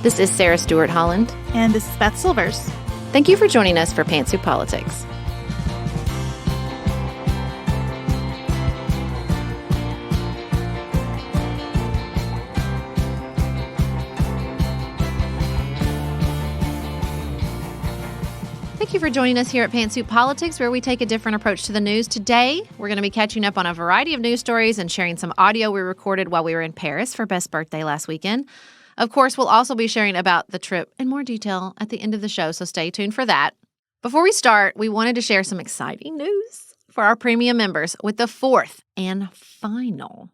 This is Sarah Stewart Holland. And this is Beth Silvers. Thank you for joining us for Pantsuit Politics. Thank you for joining us here at Pantsuit Politics, where we take a different approach to the news. Today, we're going to be catching up on a variety of news stories and sharing some audio we recorded while we were in Paris for Beth's birthday last weekend. Of course, we'll also be sharing about the trip in more detail at the end of the show, so stay tuned for that. Before we start, we wanted to share some exciting news for our premium members with the fourth and final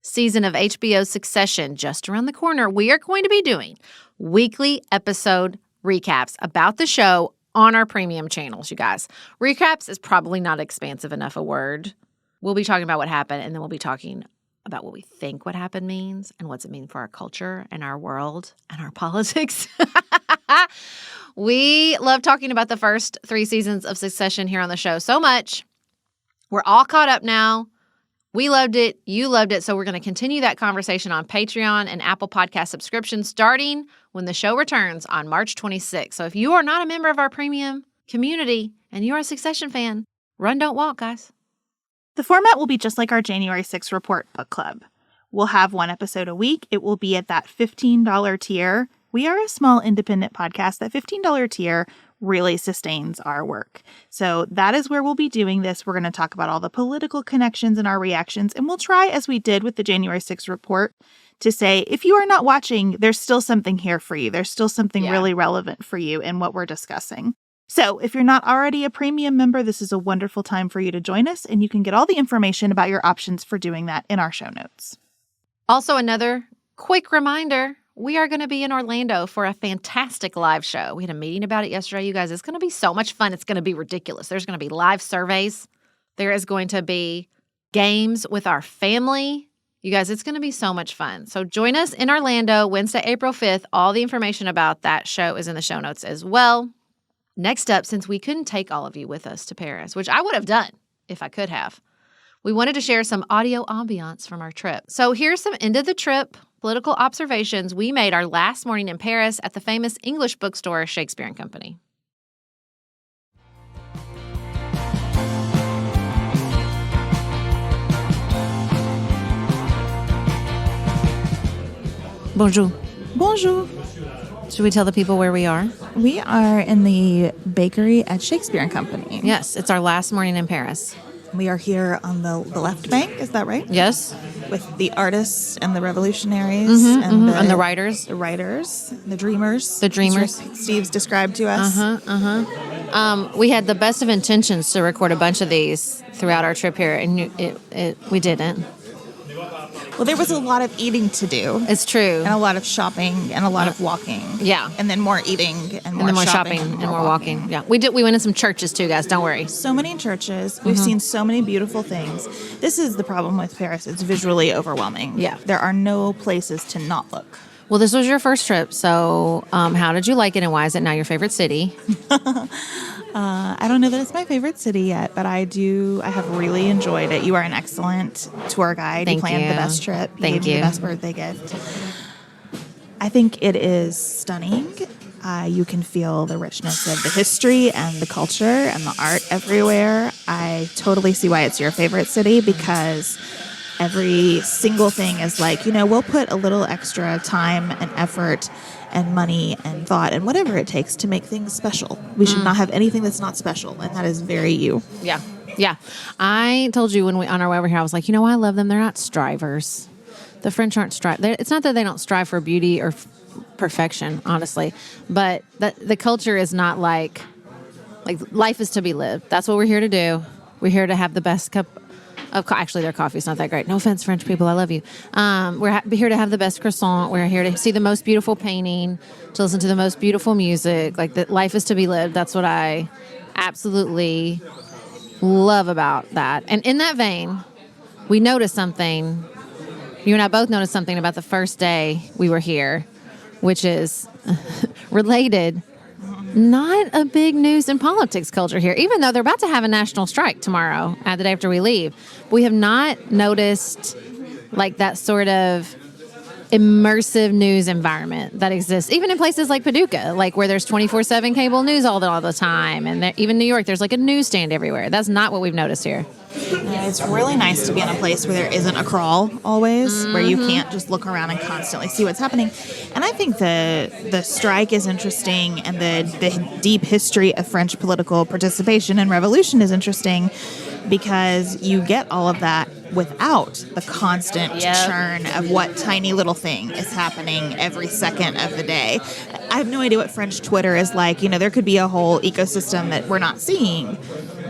season of HBO's Succession just around the corner. We are going to be doing weekly episode recaps about the show on our premium channels, you guys. Recaps is probably not expansive enough a word. We'll be talking about what happened, and then we'll be talking about what we think what happened means and what's it mean for our culture and our world and our politics. We love talking about the first 3 seasons of Succession here on the show so much. We're all caught up now. We loved it. You loved it. So we're going to continue that conversation on Patreon and Apple Podcast subscriptions starting when the show returns on March 26th. So if you are not a member of our premium community and you're a Succession fan, run, don't walk, guys. The format will be just like our January 6th Report Book Club. We'll have 1 episode a week. It will be at that $15 tier. We are a small independent podcast. That $15 tier really sustains our work. So that is where we'll be doing this. We're going to talk about all the political connections and our reactions, and we'll try, as we did with the January 6th report, to say, if you are not watching, there's still something here for you. There's still something really relevant for you in what we're discussing. So if you're not already a premium member, this is a wonderful time for you to join us, and you can get all the information about your options for doing that in our show notes. Also, another quick reminder, we are going to be in Orlando for a fantastic live show. We had a meeting about it yesterday, you guys. It's going to be so much fun. It's going to be ridiculous. There's going to be live surveys. There is going to be games with our family. You guys, it's going to be so much fun. So join us in Orlando, Wednesday, April 5th. All the information about that show is in the show notes as well. Next up, since we couldn't take all of you with us to Paris, which I would have done if I could have, we wanted to share some audio ambiance from our trip. So here's some end of the trip political observations we made our last morning in Paris at the famous English bookstore Shakespeare & Company. Bonjour. Bonjour. Should we tell the people where we are? We are in the bakery at Shakespeare & Company. Yes, it's our last morning in Paris. We are here on the left bank, is that right? Yes. With the artists and the revolutionaries and the writers. The writers, the dreamers. The dreamers. Steve's described to us. We had the best of intentions to record a bunch of these throughout our trip here, and we didn't. Well, there was a lot of eating to do. It's true. And a lot of shopping and a lot of walking. Yeah. And then more eating and more shopping and more walking. Yeah. We went in some churches too, guys. Don't worry. So many churches. We've seen so many beautiful things. This is the problem with Paris. It's visually overwhelming. Yeah. There are no places to not look. Well, this was your first trip, so how did you like it, and why is it now your favorite city? I don't know that it's my favorite city yet, but I have really enjoyed it. You are an excellent tour guide. Thank you planned you. the best trip. Thank gave you. Me the best birthday gift. I think it is stunning. You can feel the richness of the history and the culture and the art everywhere. I totally see why it's your favorite city, because every single thing is like, we'll put a little extra time and effort and money and thought and whatever it takes to make things special. We should not have anything that's not special, and that is very you. Yeah. Yeah. I told you on our way over here, I was like, I love them. They're not strivers. The French aren't It's not that they don't strive for beauty or perfection, honestly, but the culture is not like life is to be lived. That's what we're here to do. We're here to have the best cup of actually, their coffee's not that great. No offense, French people. I love you. We're here to have the best croissant. We're here to see the most beautiful painting, to listen to the most beautiful music. Like, that life is to be lived. That's what I absolutely love about that. And in that vein, we noticed something. You and I both noticed something about the first day we were here, which is related. Not a big news and politics culture here, even though they're about to have a national strike tomorrow, the day after we leave. We have not noticed like that sort of immersive news environment that exists even in places like Paducah, like where there's 24/7 cable news all the time. And even New York, there's like a newsstand everywhere. That's not what we've noticed here. Yeah, it's really nice to be in a place where there isn't a crawl always, where you can't just look around and constantly see what's happening. And I think the strike is interesting, and the deep history of French political participation and revolution is interesting because you get all of that without the constant churn of what tiny little thing is happening every second of the day. I have no idea what French Twitter is like. You know, there could be a whole ecosystem that we're not seeing.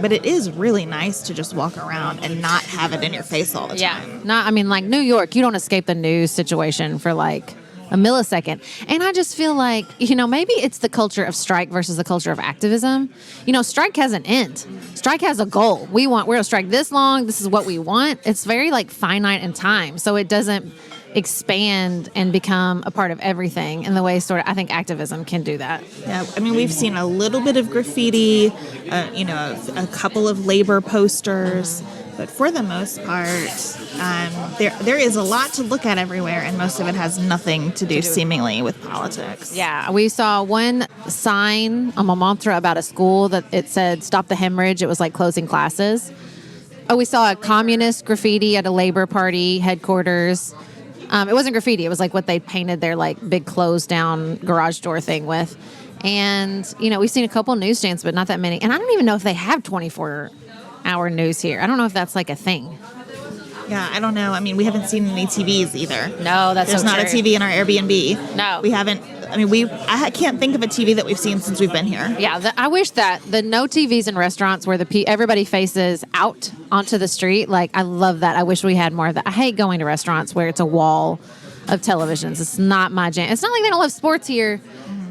But it is really nice to just walk around and not have it in your face all the time. I mean, like New York, you don't escape the news situation for like a millisecond. And I just feel like, you know, maybe it's the culture of strike versus the culture of activism. You know, strike has an end. Strike has a goal. We're going to strike this long. This is what we want. It's very like finite in time. So it doesn't expand and become a part of everything in the way sort of I think activism can do that. Yeah, I mean, we've seen a little bit of graffiti, you know, a couple of labor posters, but for the most part, there is a lot to look at everywhere, and most of it has nothing to do seemingly with politics. Yeah, we saw one sign on a mantra about a school that it said, "Stop the hemorrhage." It was like closing classes. Oh, we saw a communist graffiti at a Labor Party headquarters. It wasn't graffiti. It was like what they painted their like big closed down garage door thing with. And, you know, we've seen a couple newsstands, but not that many. And I don't even know if they have 24-hour news here. I don't know if that's like a thing. Yeah, I don't know. I mean, we haven't seen any TVs either. No, There's not a TV in our Airbnb. No. We haven't. I mean, I can't think of a TV that we've seen since we've been here. Yeah, I wish that the no TVs in restaurants where everybody faces out onto the street. Like, I love that. I wish we had more of that. I hate going to restaurants where it's a wall of televisions. It's not my jam. It's not like they don't love sports here.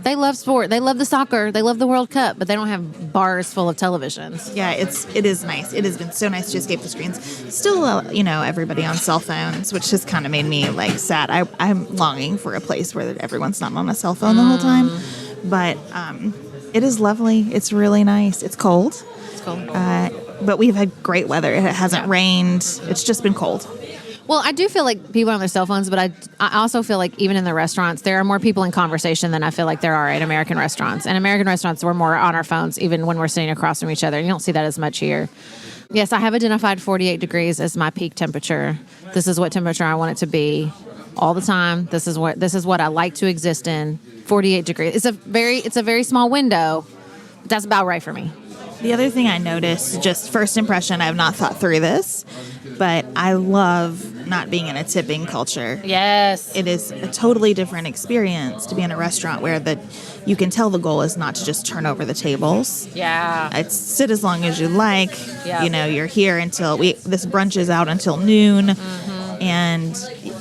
They love sport. They love the soccer. They love the World Cup, but they don't have bars full of televisions. Yeah, it is nice. It has been so nice to escape the screens. Still, you know, everybody on cell phones, which has kind of made me like sad. I'm longing for a place where everyone's not on a cell phone the whole time. But it is lovely. It's really nice. It's cold. It's cold. But we've had great weather. It hasn't rained. It's just been cold. Well, I do feel like people are on their cell phones, but I also feel like even in the restaurants, there are more people in conversation than I feel like there are in American restaurants. And American restaurants, we're more on our phones, even when we're sitting across from each other. You don't see that as much here. Yes, I have identified 48 degrees as my peak temperature. This is what temperature I want it to be all the time. This is what I like to exist in. 48 degrees. It's a very small window. That's about right for me. The other thing I noticed, just first impression, I have not thought through this, but I love not being in a tipping culture. Yes. It is a totally different experience to be in a restaurant where you can tell the goal is not to just turn over the tables. Yeah. It's sit as long as you like. Yeah. You know, you're here until this brunch is out until noon. And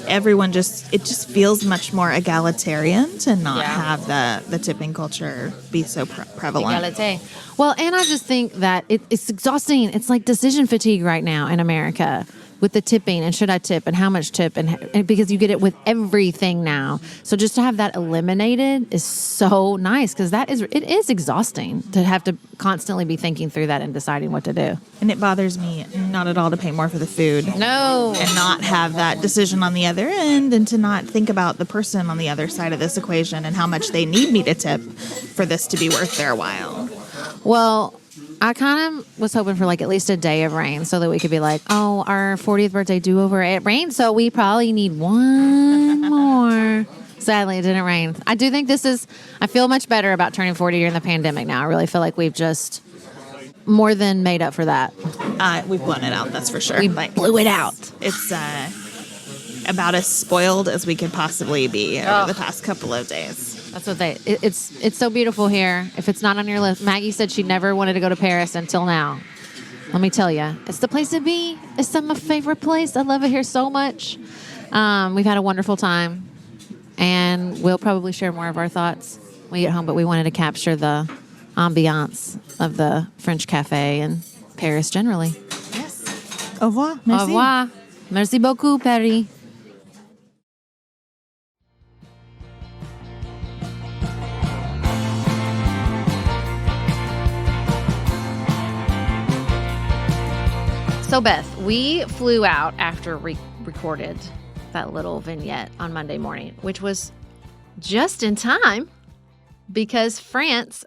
everyone it just feels much more egalitarian to not have the tipping culture be so prevalent. Egalite. Well, and I just think that it's exhausting. It's like decision fatigue right now in America with the tipping and should I tip and how much tip and because you get it with everything now. So just to have that eliminated is so nice because it is exhausting to have to constantly be thinking through that and deciding what to do. And it bothers me not at all to pay more for the food. No. And not have that decision on the other end and to not think about the person on the other side of this equation and how much they need me to tip for this to be worth their while. Well, I kind of was hoping for like at least a day of rain so that we could be like, oh, our 40th birthday do-over, it rained, so we probably need one more. Sadly, it didn't rain. I do think I feel much better about turning 40 during the pandemic now. I really feel like we've just more than made up for that. We've blown it out, that's for sure. We blew it out. It's about as spoiled as we could possibly be over the past couple of days. That's what it's so beautiful here. If it's not on your list, Maggie said she never wanted to go to Paris until now. Let me tell you, it's the place to be. It's my favorite place. I love it here so much. We've had a wonderful time, and we'll probably share more of our thoughts when we get home, but we wanted to capture the ambiance of the French cafe and Paris generally. Yes. Au revoir. Merci. Au revoir. Merci beaucoup, Paris. So, Beth, we flew out after recorded that little vignette on Monday morning, which was just in time because France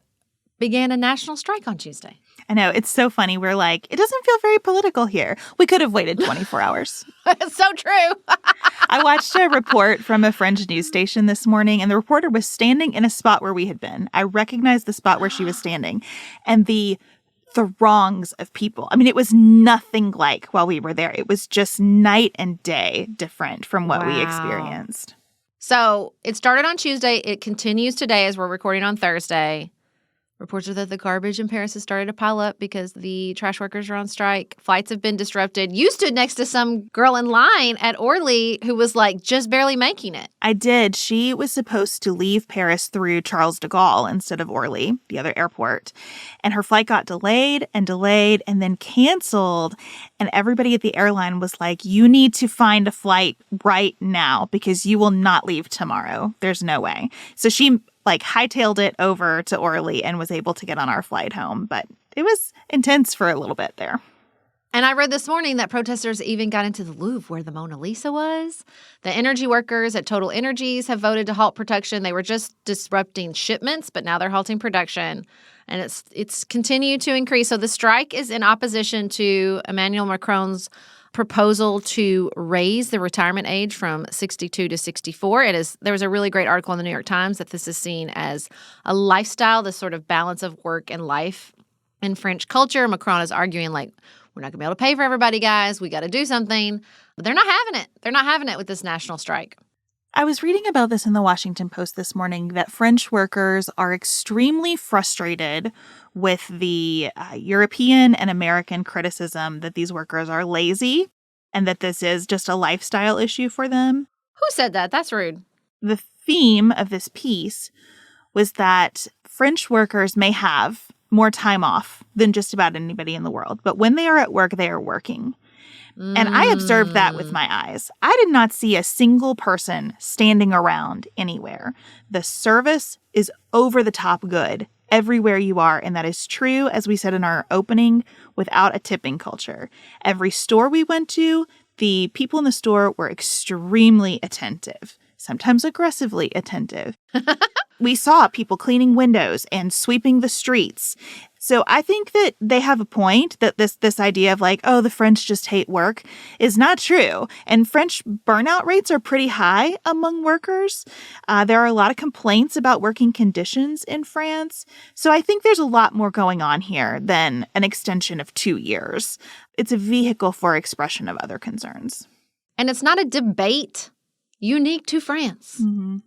began a national strike on Tuesday. I know. It's so funny. We're like, it doesn't feel very political here. We could have waited 24 hours. It's so true. I watched a report from a French news station this morning, and the reporter was standing in a spot where we had been. I recognized the spot where she was standing. And the throngs of people. I mean, it was nothing like while we were there. It was just night and day different from what we experienced. So it started on Tuesday. It continues today as we're recording on Thursday. Reports are that the garbage in Paris has started to pile up because the trash workers are on strike. Flights have been disrupted. You stood next to some girl in line at Orly who was like just barely making it. I did. She was supposed to leave Paris through Charles de Gaulle instead of Orly, the other airport. And her flight got delayed and then canceled. And everybody at the airline was like, you need to find a flight right now because you will not leave tomorrow. There's no way. So she hightailed it over to Orly and was able to get on our flight home. But it was intense for a little bit there. And I read this morning that protesters even got into the Louvre where the Mona Lisa was. The energy workers at Total Energies have voted to halt production. They were just disrupting shipments, but now they're halting production. And it's continued to increase. So the strike is in opposition to Emmanuel Macron's proposal to raise the retirement age from 62 to 64. There was a really great article in the New York Times that this is seen as a lifestyle, this sort of balance of work and life in French culture. Macron is arguing we're not going to be able to pay for everybody, guys. We got to do something. But they're not having it. They're not having it with this national strike. I was reading about this in the Washington Post this morning, that French workers are extremely frustrated with the European and American criticism that these workers are lazy and that this is just a lifestyle issue for them. Who said that? That's rude. The theme of this piece was that French workers may have more time off than just about anybody in the world, but when they are at work, they are working. And I observed that with my eyes. I did not see a single person standing around anywhere. The service is over the top good everywhere you are. And that is true, as we said in our opening, without a tipping culture. Every store we went to, the people in the store were extremely attentive, sometimes aggressively attentive. We saw people cleaning windows and sweeping the streets. So I think that they have a point, that this idea of the French just hate work is not true. And French burnout rates are pretty high among workers. There are a lot of complaints about working conditions in France. So I think there's a lot more going on here than an extension of 2 years. It's a vehicle for expression of other concerns. And it's not a debate unique to France. Mm-hmm.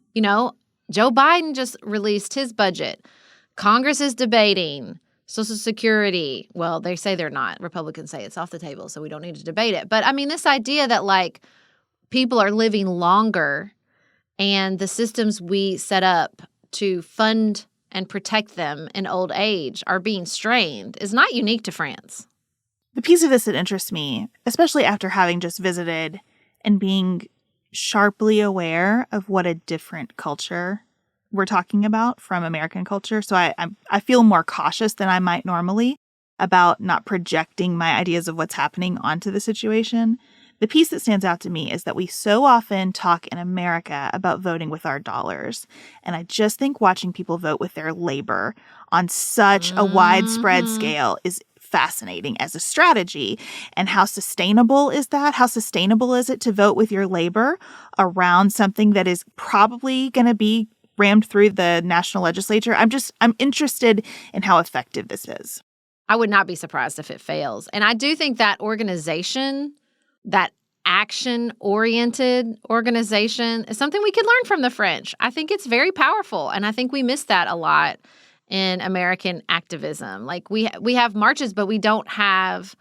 Joe Biden just released his budget. Congress is debating Social Security. Well, they say they're not. Republicans say it's off the table, so we don't need to debate it. But, this idea that, people are living longer and the systems we set up to fund and protect them in old age are being strained is not unique to France. The piece of this that interests me, especially after having just visited and being sharply aware of what a different culture we're talking about from American culture. So I feel more cautious than I might normally about not projecting my ideas of what's happening onto the situation. The piece that stands out to me is that we so often talk in America about voting with our dollars. And I just think watching people vote with their labor on such a widespread scale is fascinating as a strategy. And how sustainable is that? How sustainable is it to vote with your labor around something that is probably going to be rammed through the national legislature? I'm interested in how effective this is. I would not be surprised if it fails. And I do think that organization, that action-oriented organization, is something we could learn from the French. I think it's very powerful, and I think we miss that a lot in American activism. We have marches, but we don't have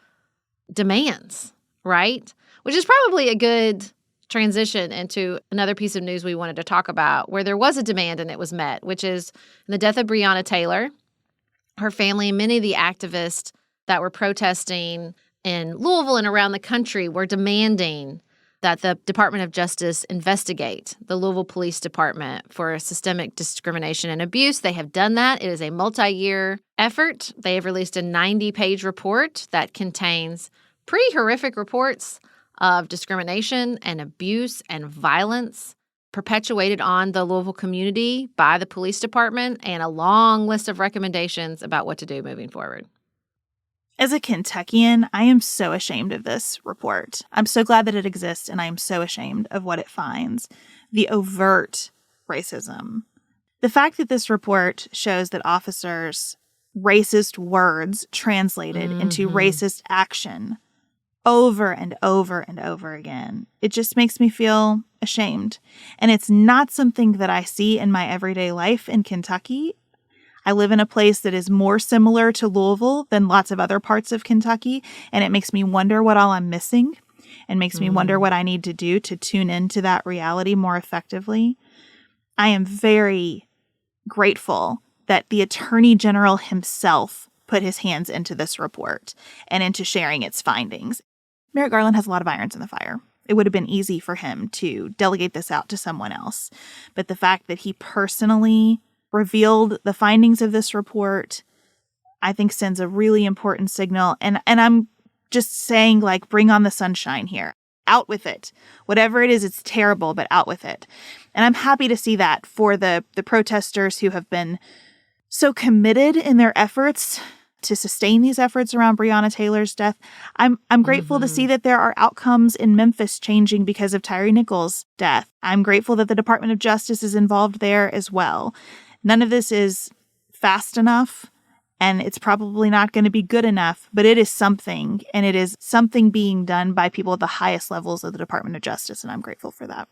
demands, right? Which is probably a good transition into another piece of news we wanted to talk about, where there was a demand and it was met, which is the death of Breonna Taylor. Her family and many of the activists that were protesting in Louisville and around the country were demanding that the Department of Justice investigate the Louisville Police Department for systemic discrimination and abuse. They have done that. It is a multi-year effort. They have released a 90-page report that contains pretty horrific reports of discrimination and abuse and violence perpetuated on the Louisville community by the police department, and a long list of recommendations about what to do moving forward. As a Kentuckian, I am so ashamed of this report. I'm so glad that it exists, and I am so ashamed of what it finds. The overt racism. The fact that this report shows that officers' racist words translated into racist action over and over and over again, it just makes me feel ashamed. And it's not something that I see in my everyday life in Kentucky. I live in a place that is more similar to Louisville than lots of other parts of Kentucky, and it makes me wonder what all I'm missing and makes me wonder what I need to do to tune into that reality more effectively. I am very grateful that the Attorney General himself put his hands into this report and into sharing its findings. Merrick Garland has a lot of irons in the fire. It would have been easy for him to delegate this out to someone else. But the fact that he personally revealed the findings of this report, I think sends a really important signal. And I'm just saying, like, bring on the sunshine here. Out with it. Whatever it is, it's terrible, but out with it. And I'm happy to see that for the protesters who have been so committed in their efforts to sustain these efforts around Breonna Taylor's death. I'm grateful to see that there are outcomes in Memphis changing because of Tyree Nichols' death. I'm grateful that the Department of Justice is involved there as well. None of this is fast enough, and it's probably not going to be good enough, but it is something, and it is something being done by people at the highest levels of the Department of Justice, and I'm grateful for that.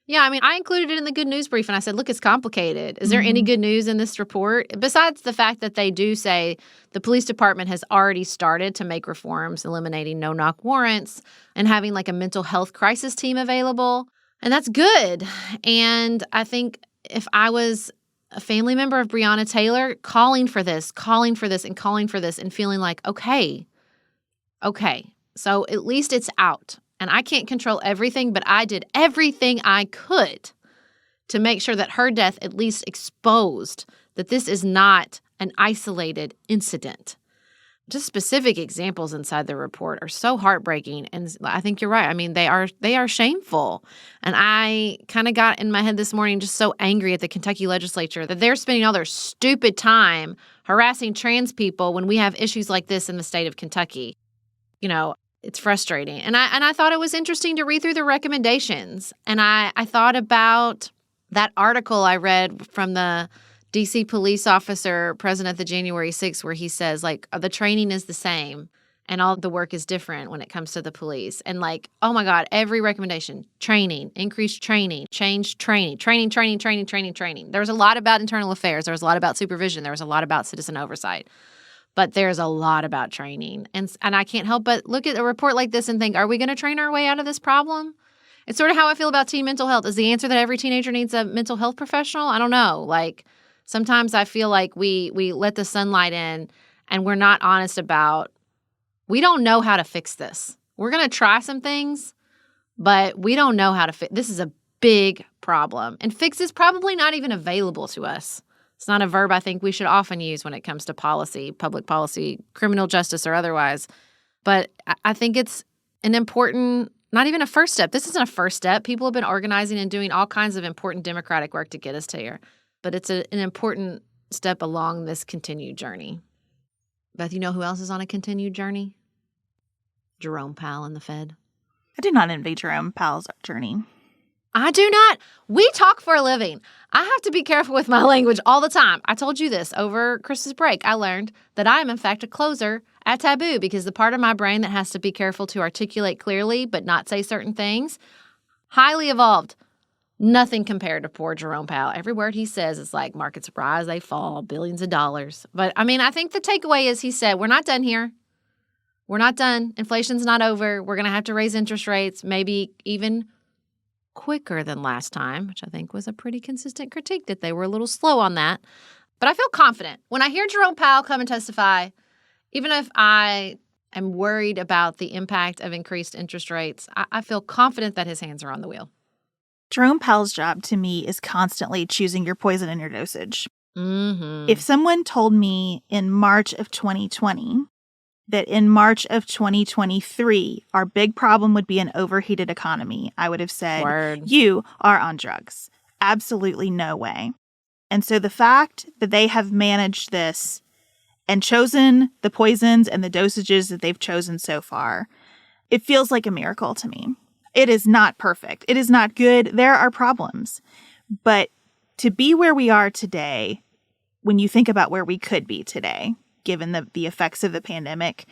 Yeah, I mean, I included it in the good news brief, and I said, look, it's complicated. Is there any good news in this report? Besides the fact that they do say the police department has already started to make reforms, eliminating no-knock warrants and having like a mental health crisis team available, and that's good. And I think if I was a family member of Breonna Taylor, calling for this and feeling like, okay, so at least it's out. And I can't control everything, but I did everything I could to make sure that her death at least exposed that this is not an isolated incident. Just specific examples inside the report are so heartbreaking. And I think you're right. I mean, they are shameful. And I kind of got in my head this morning just so angry at the Kentucky legislature that they're spending all their stupid time harassing trans people when we have issues like this in the state of Kentucky. You know, it's frustrating. And I thought it was interesting to read through the recommendations. And I thought about that article I read from the D.C. police officer present at the January 6th, where he says, like, the training is the same and all the work is different when it comes to the police. And, like, oh, my God, every recommendation, training, increased training, change training. There was a lot about internal affairs. There was a lot about supervision. There was a lot about citizen oversight. But there's a lot about training. And I can't help but look at a report like this and think, are we going to train our way out of this problem? It's sort of how I feel about teen mental health. Is the answer that every teenager needs a mental health professional? I don't know. Like, sometimes I feel like we let the sunlight in and we're not honest about, we don't know how to fix this. We're going to try some things, but we don't know how to fix. This is a big problem. And fix is probably not even available to us. It's not a verb I think we should often use when it comes to policy, public policy, criminal justice or otherwise. But I think it's an important, not even a first step. This isn't a first step. People have been organizing and doing all kinds of important democratic work to get us to here. But it's an important step along this continued journey. Beth, you know who else is on a continued journey? Jerome Powell and the Fed. I do not envy Jerome Powell's journey. I do not. We talk for a living. I have to be careful with my language all the time. I told you this over Christmas break. I learned that I am, in fact, a closer at Taboo because the part of my brain that has to be careful to articulate clearly but not say certain things, highly evolved. Nothing compared to poor Jerome Powell. Every word he says is like markets rise, they fall, billions of dollars. But, I mean, I think the takeaway is he said, we're not done here. We're not done. Inflation's not over. We're going to have to raise interest rates, maybe even quicker than last time, which I think was a pretty consistent critique that they were a little slow on that. But I feel confident. When I hear Jerome Powell come and testify, even if I am worried about the impact of increased interest rates, I feel confident that his hands are on the wheel. Jerome Powell's job to me is constantly choosing your poison and your dosage. Mm-hmm. If someone told me in March of 2020 that in March of 2023, our big problem would be an overheated economy, I would have said, Word. You are on drugs. Absolutely no way. And so the fact that they have managed this and chosen the poisons and the dosages that they've chosen so far, it feels like a miracle to me. It is not perfect. It is not good. There are problems. But to be where we are today, when you think about where we could be today, given the effects of the pandemic,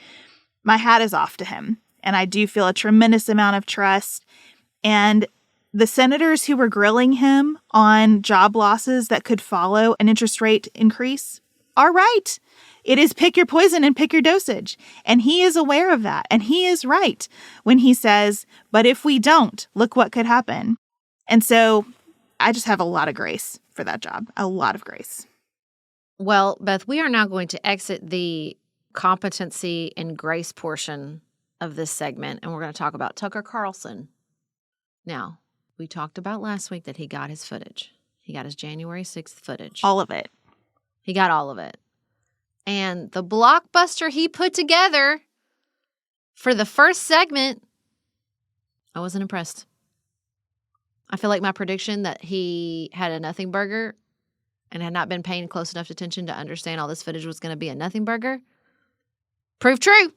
my hat is off to him. And I do feel a tremendous amount of trust. And the senators who were grilling him on job losses that could follow an interest rate increase are right. It is pick your poison and pick your dosage. And he is aware of that. And he is right when he says, but if we don't, look what could happen. And so I just have a lot of grace for that job, a lot of grace. Well, Beth, we are now going to exit the competency and grace portion of this segment, and we're going to talk about Tucker Carlson. Now, we talked about last week that he got his footage. He got his January 6th footage. All of it. He got all of it. And the blockbuster he put together for the first segment, I wasn't impressed. I feel like my prediction that he had a nothing burger and had not been paying close enough attention to understand all this footage was going to be a nothing burger proved true.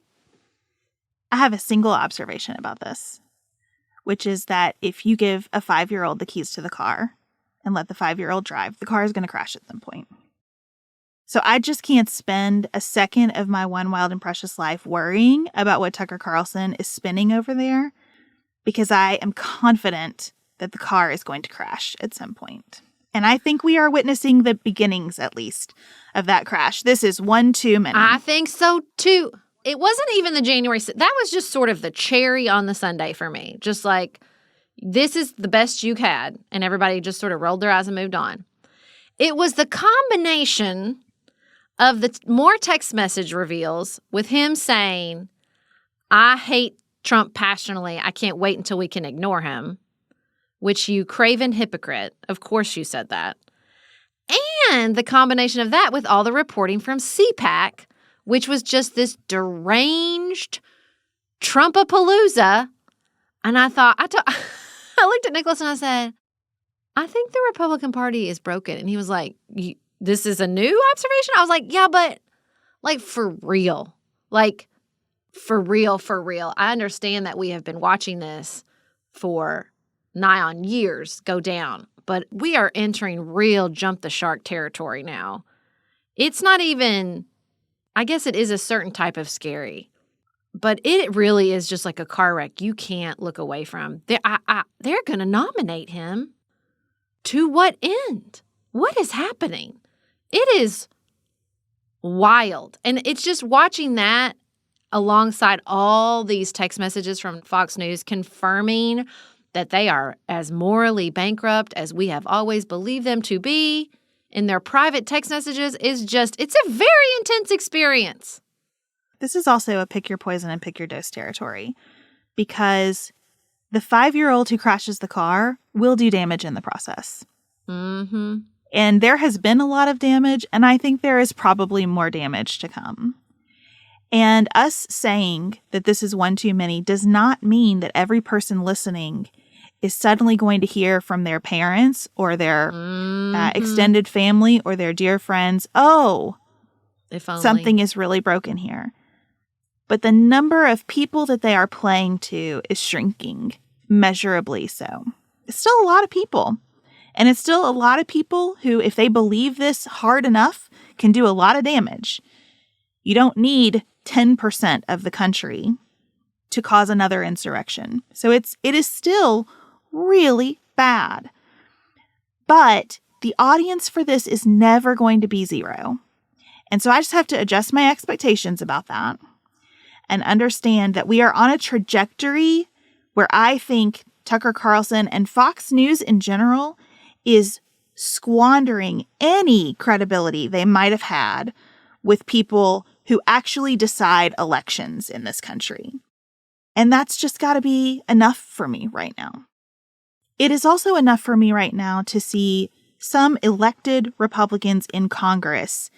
I have a single observation about this, which is that if you give a 5-year-old the keys to the car and let the 5-year-old drive, the car is going to crash at some point. So I just can't spend a second of my one wild and precious life worrying about what Tucker Carlson is spinning over there, because I am confident that the car is going to crash at some point. And I think we are witnessing the beginnings, at least, of that crash. This is one too many. I think so, too. It wasn't even the January 6th. That was just sort of the cherry on the sundae for me. Just like, this is the best you had. And everybody just sort of rolled their eyes and moved on. It was the combination of the more text message reveals with him saying, I hate Trump passionately. I can't wait until we can ignore him. Which you craven hypocrite. Of course you said that. And the combination of that with all the reporting from CPAC, which was just this deranged Trumpapalooza. And I looked at Nicholas and I said, I think the Republican Party is broken. And he was like, this is a new observation? I was like, yeah, but like for real. Like for real, for real. I understand that we have been watching this for nigh on years go down, but we are entering real jump the shark territory now. It's not even, I guess it is a certain type of scary, but it really is just like a car wreck you can't look away from. They're going to nominate him. To what end? What is happening? It is wild. And it's just watching that alongside all these text messages from Fox News confirming that they are as morally bankrupt as we have always believed them to be in their private text messages is just, it's a very intense experience. This is also a pick your poison and pick your dose territory, because the 5-year-old who crashes the car will do damage in the process. Mm-hmm. And there has been a lot of damage, and I think there is probably more damage to come. And us saying that this is one too many does not mean that every person listening is suddenly going to hear from their parents or their extended family or their dear friends, oh, if only something is really broken here. But the number of people that they are playing to is shrinking, measurably so. It's still a lot of people. And it's still a lot of people who, if they believe this hard enough, can do a lot of damage. You don't need 10% of the country to cause another insurrection. So it is still really bad. But the audience for this is never going to be zero. And so I just have to adjust my expectations about that and understand that we are on a trajectory where I think Tucker Carlson and Fox News in general is squandering any credibility they might have had with people who actually decide elections in this country. And that's just got to be enough for me right now. It is also enough for me right now to see some elected Republicans in Congress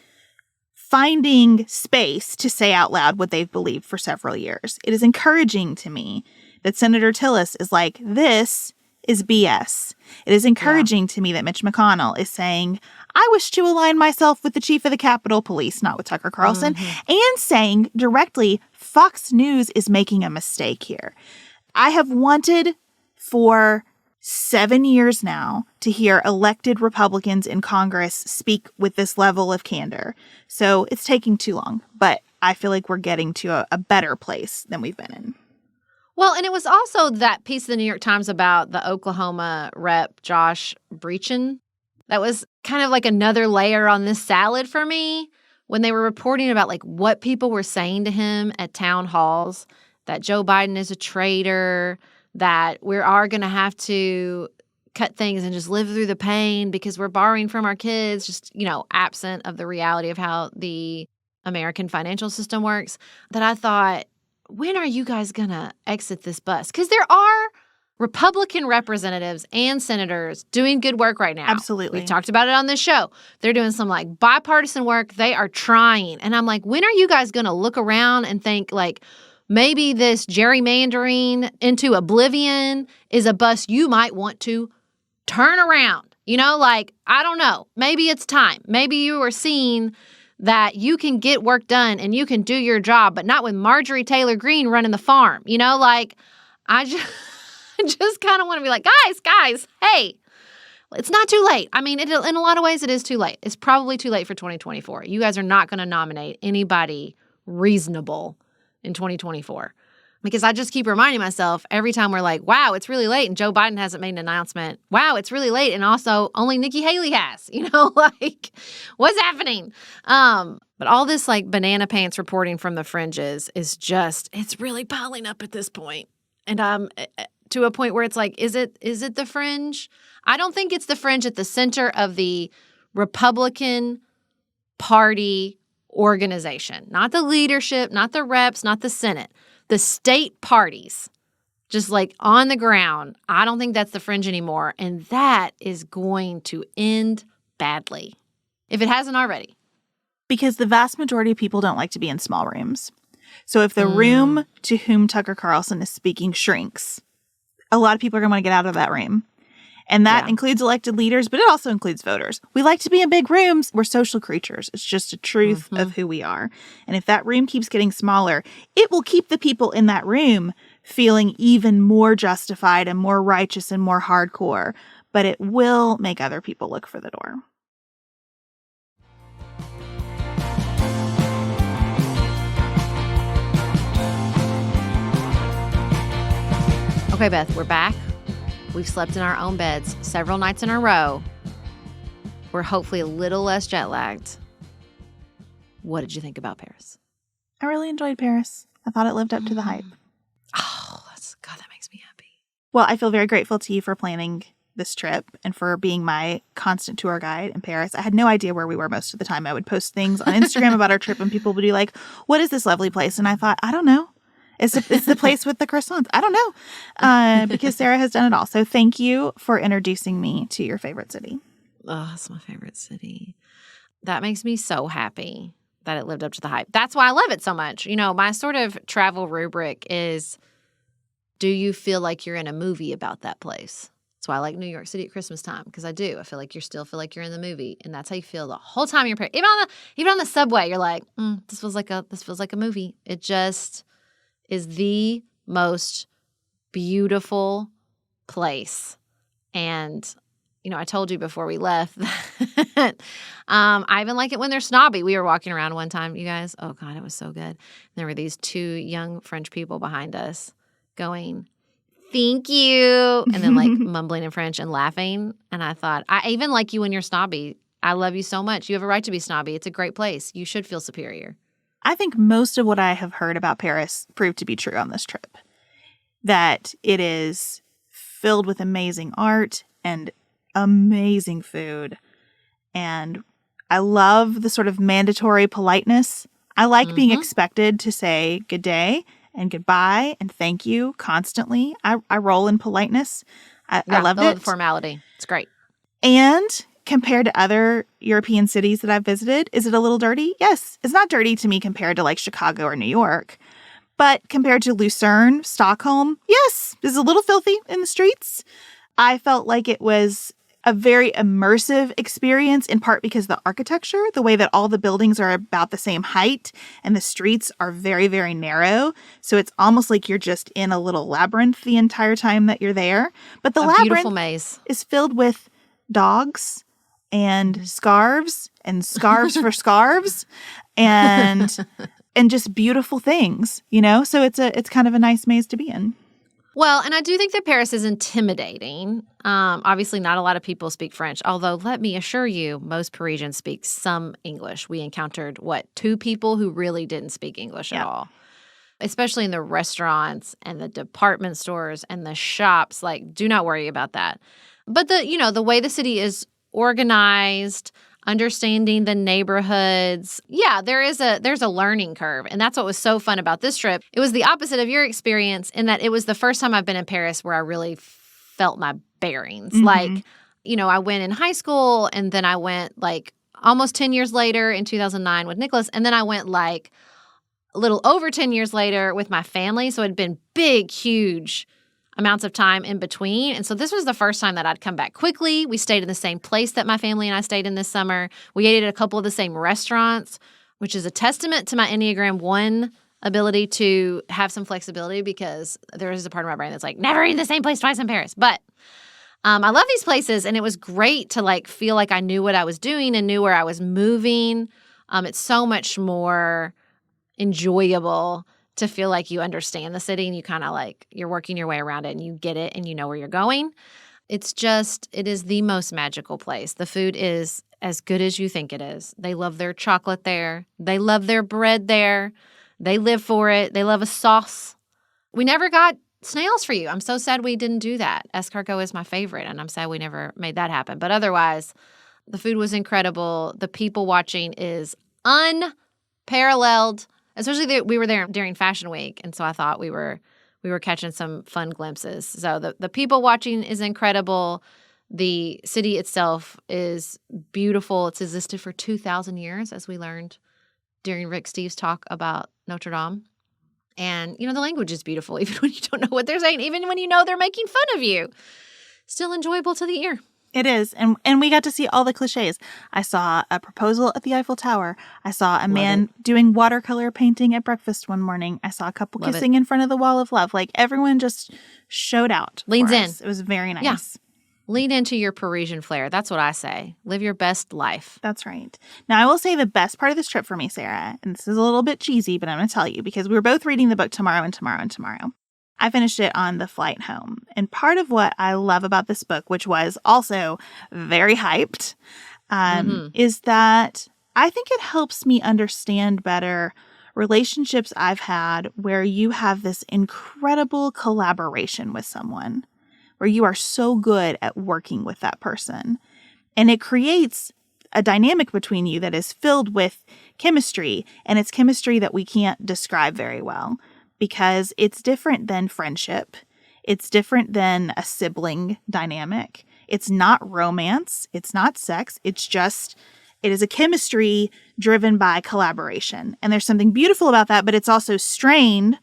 finding space to say out loud what they've believed for several years. It is encouraging to me that Senator Tillis is like, this is BS. It is encouraging to me that Mitch McConnell is saying, I wish to align myself with the chief of the Capitol Police, not with Tucker Carlson, and saying directly, Fox News is making a mistake here. I have wanted for 7 years now to hear elected Republicans in Congress speak with this level of candor. So it's taking too long, but I feel like we're getting to a better place than we've been in. Well, and it was also that piece of the New York Times about the Oklahoma rep, Josh Breachin. That was kind of like another layer on this salad for me when they were reporting about like what people were saying to him at town halls, that Joe Biden is a traitor, that we are going to have to cut things and just live through the pain because we're borrowing from our kids, just, absent of the reality of how the American financial system works, that I thought, when are you guys going to exit this bus? Because there are Republican representatives and senators doing good work right now. Absolutely. We've talked about it on this show. They're doing some like bipartisan work. They are trying. And I'm like, when are you guys going to look around and think like maybe this gerrymandering into oblivion is a bus you might want to turn around? I don't know. Maybe it's time. Maybe you are seeing that you can get work done and you can do your job, but not with Marjorie Taylor Greene running the farm. I just kind of want to be like, guys, hey, it's not too late. I mean, in a lot of ways, it is too late. It's probably too late for 2024. You guys are not going to nominate anybody reasonable in 2024. Because I just keep reminding myself every time we're like, wow, it's really late and Joe Biden hasn't made an announcement. Wow, it's really late. And also only Nikki Haley has, what's happening? But all this like banana pants reporting from the fringes is just, it's really piling up at this point. And to a point where it's like, is it the fringe? I don't think it's the fringe at the center of the Republican Party organization, not the leadership, not the reps, not the Senate. The state parties, just like on the ground, I don't think that's the fringe anymore. And that is going to end badly, if it hasn't already. Because the vast majority of people don't like to be in small rooms. So if the room to whom Tucker Carlson is speaking shrinks, a lot of people are going to want to get out of that room. And that includes elected leaders, but it also includes voters. We like to be in big rooms. We're social creatures. It's just a truth of who we are. And if that room keeps getting smaller, it will keep the people in that room feeling even more justified and more righteous and more hardcore. But it will make other people look for the door. Okay, Beth, we're back. We've slept in our own beds several nights in a row. We're hopefully a little less jet lagged. What did you think about Paris? I really enjoyed Paris. I thought it lived up to the hype. Oh, God, that makes me happy. Well, I feel very grateful to you for planning this trip and for being my constant tour guide in Paris. I had no idea where we were most of the time. I would post things on Instagram about our trip and people would be like, what is this lovely place? And I thought, I don't know. It's the place with the croissants. I don't know. Because Sarah has done it all. So thank you for introducing me to your favorite city. Oh, it's my favorite city. That makes me so happy that it lived up to the hype. That's why I love it so much. My sort of travel rubric is, do you feel like you're in a movie about that place? That's why I like New York City at Christmas time, because I do. I feel like feel like you're in the movie, and that's how you feel the whole time you're Paris. Even on the subway, you're like, this feels like a movie. It just is the most beautiful place. And, I told you before we left that I even like it when they're snobby. We were walking around one time, you guys. Oh, God, it was so good. And there were these two young French people behind us going, thank you, and then like mumbling in French and laughing. And I thought, I even like you when you're snobby. I love you so much. You have a right to be snobby. It's a great place. You should feel superior. I think most of what I have heard about Paris proved to be true on this trip. That it is filled with amazing art and amazing food. And I love the sort of mandatory politeness. I like being expected to say good day and goodbye and thank you constantly. I roll in politeness. I loved it. The formality. It's great. And compared to other European cities that I've visited, is it a little dirty? Yes. It's not dirty to me compared to like Chicago or New York. But compared to Lucerne, Stockholm, yes, it's a little filthy in the streets. I felt like it was a very immersive experience, in part because the architecture, the way that all the buildings are about the same height and the streets are very, very narrow. So it's almost like you're just in a little labyrinth the entire time that you're there. But the labyrinth beautiful maze is filled with dogs and scarves for scarves and just beautiful things, you know? So it's kind of a nice maze to be in. Well, and I do think that Paris is intimidating. Obviously, not a lot of people speak French, although let me assure you, most Parisians speak some English. We encountered, 2 people who really didn't speak English at all, especially in the restaurants and the department stores and the shops. Like, do not worry about that. But the way the city is organized, understanding the neighborhoods. Yeah, there's a learning curve. And that's what was so fun about this trip. It was the opposite of your experience in that it was the first time I've been in Paris where I really felt my bearings. Mm-hmm. Like, I went in high school and then I went like almost 10 years later in 2009 with Nicholas. And then I went like a little over 10 years later with my family. So it had been big, huge amounts of time in between. And so this was the first time that I'd come back quickly. We stayed in the same place that my family and I stayed in this summer. We ate at a couple of the same restaurants, which is a testament to my Enneagram 1 ability to have some flexibility, because there is a part of my brain that's like, never eat in the same place twice in Paris. But I love these places, and it was great to like feel like I knew what I was doing and knew where I was moving. It's so much more enjoyable to feel like you understand the city and you kind of like you're working your way around it and you get it and you know where you're going. It is the most magical place. The food is as good as you think it is. They love their chocolate there. They love their bread there. They live for it. They love a sauce. We never got snails for you. I'm so sad we didn't do that. Escargot is my favorite, and I'm sad we never made that happen. But otherwise, the food was incredible. The people watching is unparalleled. Especially we were there during Fashion Week, and so I thought we were catching some fun glimpses. So the people watching is incredible. The city itself is beautiful. It's existed for 2,000 years, as we learned during Rick Steves' talk about Notre Dame. And, the language is beautiful, even when you don't know what they're saying, even when you know they're making fun of you. Still enjoyable to the ear. It is. And we got to see all the cliches. I saw a proposal at the Eiffel Tower. I saw a man doing watercolor painting at breakfast one morning. I saw a couple kissing in front of the Wall of Love. Like, everyone just showed out. Leans in. It was very nice. Yeah. Lean into your Parisian flair. That's what I say. Live your best life. That's right. Now, I will say the best part of this trip for me, Sarah, and this is a little bit cheesy, but I'm going to tell you, because we were both reading the book tomorrow and tomorrow and tomorrow. I finished it on the flight home. And part of what I love about this book, which was also very hyped, is that I think it helps me understand better relationships I've had where you have this incredible collaboration with someone, where you are so good at working with that person. And it creates a dynamic between you that is filled with chemistry, and it's chemistry that we can't describe very well. Because it's different than friendship. It's different than a sibling dynamic. It's not romance. It's not sex. It is a chemistry driven by collaboration. And there's something beautiful about that, but it's also strained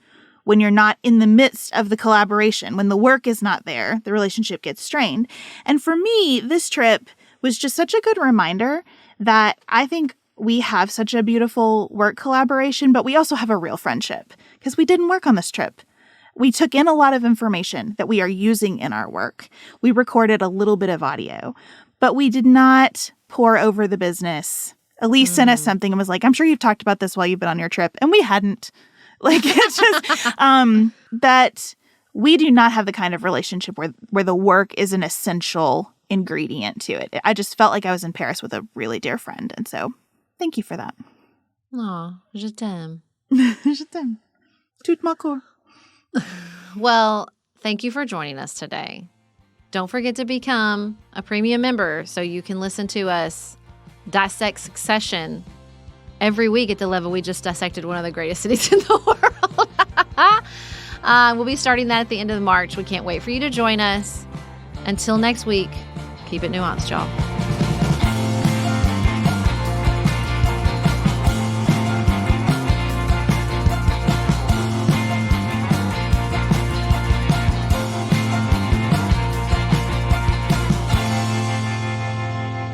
when you're not in the midst of the collaboration. When the work is not there, the relationship gets strained. And for me, this trip was just such a good reminder that I think we have such a beautiful work collaboration, but we also have a real friendship because we didn't work on this trip. We took in a lot of information that we are using in our work. We recorded a little bit of audio, but we did not pour over the business. Elise sent us something and was like, I'm sure you've talked about this while you've been on your trip. And we hadn't. Like, it's just that we do not have the kind of relationship where the work is an essential ingredient to it. I just felt like I was in Paris with a really dear friend. And so thank you for that. Aw, je t'aime. Je t'aime. Tout mon corps. Well, thank you for joining us today. Don't forget to become a premium member so you can listen to us dissect Succession every week at the level we just dissected one of the greatest cities in the world. We'll be starting that at the end of March. We can't wait for you to join us. Until next week, keep it nuanced, y'all.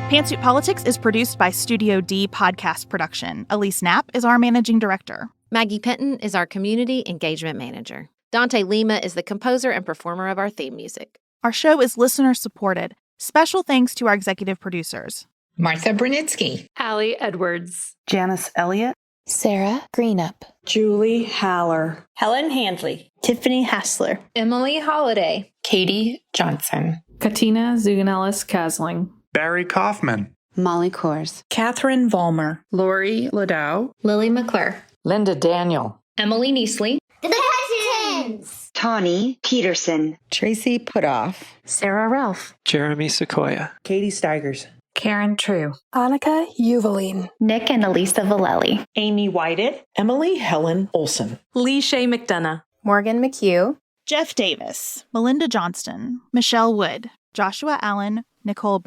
Pantsuit Politics is produced by Studio D Podcast Production. Elise Knapp is our managing director. Maggie Penton is our community engagement manager. Dante Lima is the composer and performer of our theme music. Our show is listener-supported. Special thanks to our executive producers. Martha Brunitsky, Allie Edwards, Janice Elliott, Sarah Greenup, Julie Haller, Helen Handley, Tiffany Hassler, Emily Holiday, Katie Johnson, Katina Zuganellis-Kasling, Barry Kaufman, Molly Kors, Catherine Vollmer, Lori Ladow, Lily McClure, Linda Daniel, Emily Neasley, The Hutchins, Tawny Peterson, Tracy Putoff, Sarah Ralph, Jeremy Sequoia, Katie Steigers, Karen True, Annika Uvaline, Nick and Elisa Valelli, Amy Whited, Emily Helen Olson, Lee Shea McDonough, Morgan McHugh, Jeff Davis, Melinda Johnston, Michelle Wood, Joshua Allen, Nicole